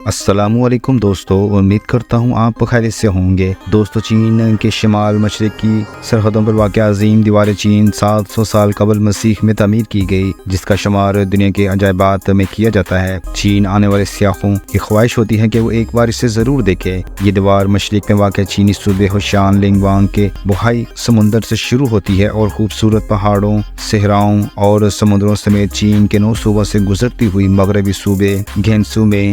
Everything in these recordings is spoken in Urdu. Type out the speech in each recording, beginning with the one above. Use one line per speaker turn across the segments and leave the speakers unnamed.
السلام علیکم دوستو، امید کرتا ہوں آپ خیریت سے ہوں گے۔ دوستو، چین کے شمال مشرق کی سرحدوں پر واقع عظیم دیوار چین 700 سال قبل مسیح میں تعمیر کی گئی، جس کا شمار دنیا کے عجائبات میں کیا جاتا ہے۔ چین آنے والے سیاحوں کی خواہش ہوتی ہے کہ وہ ایک بار اسے ضرور دیکھیں۔ یہ دیوار مشرق میں واقع چینی صوبے ہوشان لنگوانگ کے بحیرہ سمندر سے شروع ہوتی ہے اور خوبصورت پہاڑوں، صحراؤں اور سمندروں سمیت چین کے 9 صوبوں سے گزرتی ہوئی مغربی صوبے گھینسو میں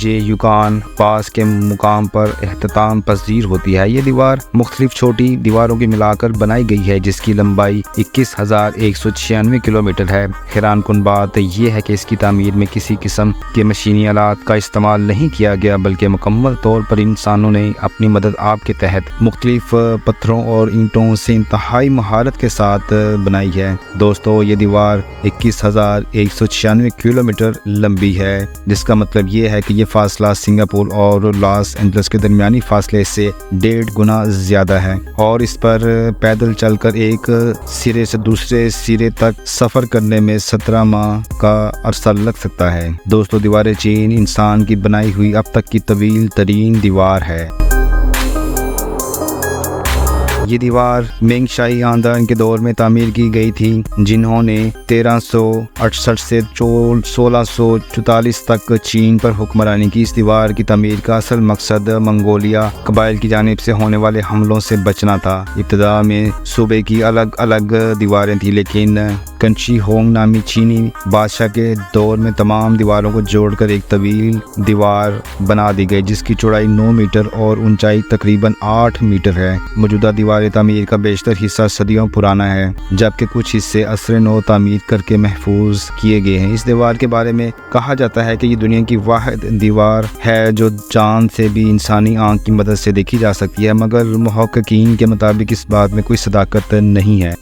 یوکان پاس کے مقام پر اختتام پذیر ہوتی ہے۔ یہ دیوار مختلف چھوٹی دیواروں کی ملا کر بنائی گئی ہے، جس کی لمبائی 21,196 کلومیٹر ہے۔ حیران کن بات یہ ہے کہ اس کی تعمیر میں کسی قسم کے مشینی آلات کا استعمال نہیں کیا گیا، بلکہ مکمل طور پر انسانوں نے اپنی مدد آپ کے تحت مختلف پتھروں اور اینٹوں سے انتہائی مہارت کے ساتھ بنائی ہے۔ دوستو، یہ دیوار 21,196 کلومیٹر لمبی ہے، جس کا مطلب یہ ہے کہ یہ فاصلہ سنگاپور اور لاس اینجلس کے درمیانی فاصلے سے 1.5 گنا زیادہ ہے، اور اس پر پیدل چل کر ایک سرے سے دوسرے سرے تک سفر کرنے میں 17 ماہ کا عرصہ لگ سکتا ہے۔ دوستو، دیوار چین انسان کی بنائی ہوئی اب تک کی طویل ترین دیوار ہے۔ یہ دیوار منگ شاہی خاندان کے دور میں تعمیر کی گئی تھی، جنہوں نے 1368 سے 1644 تک چین پر حکمرانی کی۔ اس دیوار کی تعمیر کا اصل مقصد منگولیا قبائل کی جانب سے ہونے والے حملوں سے بچنا تھا۔ ابتدا میں صوبے کی الگ الگ دیواریں تھیں، لیکن کنشی ہونگ نامی چینی بادشاہ کے دور میں تمام دیواروں کو جوڑ کر ایک طویل دیوار بنا دی گئی، جس کی چوڑائی 9 میٹر اور اونچائی تقریباً 8 میٹر ہے۔ موجودہ دیوار تعمیر کا بیشتر حصہ صدیوں پرانا ہے، جبکہ کچھ حصے عصر نو تعمیر کر کے محفوظ کیے گئے ہیں۔ اس دیوار کے بارے میں کہا جاتا ہے کہ یہ دنیا کی واحد دیوار ہے جو چاند سے بھی انسانی آنکھ کی مدد سے دیکھی جا سکتی ہے، مگر محققین کے مطابق اس بات میں کوئی صداقت نہیں ہے۔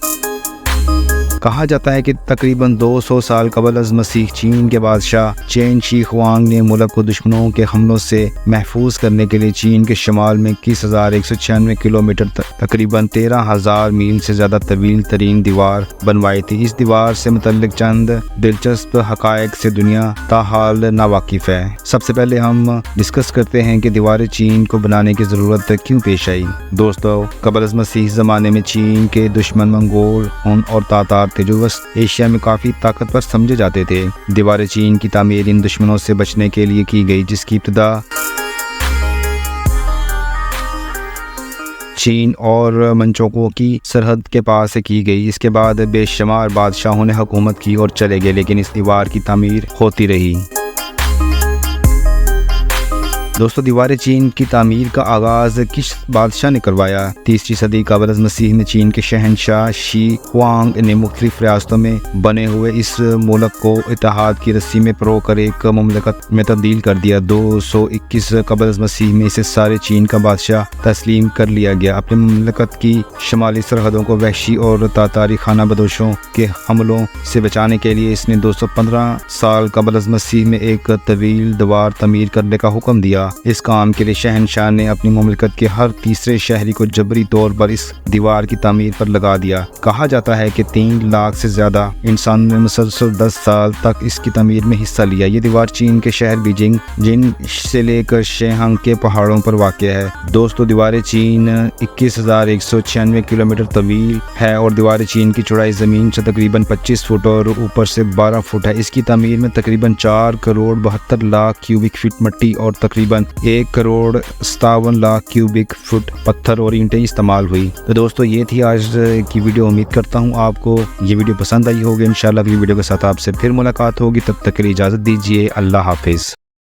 کہا جاتا ہے کہ تقریباً 200 سال قبل از مسیح چین کے بادشاہ چین شی ہوانگ نے ملک کو دشمنوں کے حملوں سے محفوظ کرنے کے لیے چین کے شمال میں 21,196 کلومیٹر تقریباً 13,000 میل سے زیادہ طویل ترین دیوار بنوائی تھی۔ اس دیوار سے متعلق چند دلچسپ حقائق سے دنیا تاحال ناواقف ہے۔ سب سے پہلے ہم ڈسکس کرتے ہیں کہ دیوار چین کو بنانے کی ضرورت کیوں پیش آئی۔ دوستو، قبل از مسیح زمانے میں چین کے دشمن منگول، ہن اور تاتار تھے، جو وسط ایشیا میں کافی طاقتور سمجھے جاتے تھے۔ دیوار چین کی تعمیر ان دشمنوں سے بچنے کے لیے کی گئی، جس کی ابتدا چین اور منچوکوں کی سرحد کے پاس سے کی گئی۔ اس کے بعد بے شمار بادشاہوں نے حکومت کی اور چلے گئے، لیکن اس دیوار کی تعمیر ہوتی رہی۔ دوستو، دیوار چین کی تعمیر کا آغاز کس بادشاہ نے کروایا؟ 3 صدی قبل از مسیح میں چین کے شہنشاہ شی ہوانگ نے مختلف ریاستوں میں بنے ہوئے اس ملک کو اتحاد کی رسی میں پرو کر ایک مملکت میں تبدیل کر دیا۔ 221 قبل از مسیح میں اسے سارے چین کا بادشاہ تسلیم کر لیا گیا۔ اپنے مملکت کی شمالی سرحدوں کو وحشی اور تاتاری خانہ بدوشوں کے حملوں سے بچانے کے لیے اس نے 215 سال قبل از مسیح میں ایک طویل دیوار تعمیر کرنے کا حکم دیا۔ اس کام کے لیے شہنشاہ نے اپنی مملکت کے ہر تیسرے شہری کو جبری طور پر اس دیوار کی تعمیر پر لگا دیا۔ کہا جاتا ہے کہ 3 لاکھ سے زیادہ انسانوں نے مسلسل 10 سال تک اس کی تعمیر میں حصہ لیا۔ یہ دیوار چین کے شہر بیجنگ جن سے لے کر شیہانگ کے پہاڑوں پر واقع ہے۔ دوستو، دیوار چین 21,196 کلومیٹر طویل ہے اور دیوار چین کی چوڑائی زمین سے تقریباً 25 فٹ اور اوپر سے 12 فٹ ہے۔ اس کی تعمیر میں تقریباً 4 کروڑ 72 لاکھ کیوبک فٹ مٹی اور تقریباً 1 کروڑ 57 لاکھ کیوبک فٹ پتھر اور اینٹیں استعمال ہوئی۔ تو دوستو، یہ تھی آج کی ویڈیو۔ امید کرتا ہوں آپ کو یہ ویڈیو پسند آئی ہوگی۔ انشاءاللہ اگلی ویڈیو کے ساتھ آپ سے پھر ملاقات ہوگی، تب تک کے لیے اجازت دیجیے۔ اللہ حافظ۔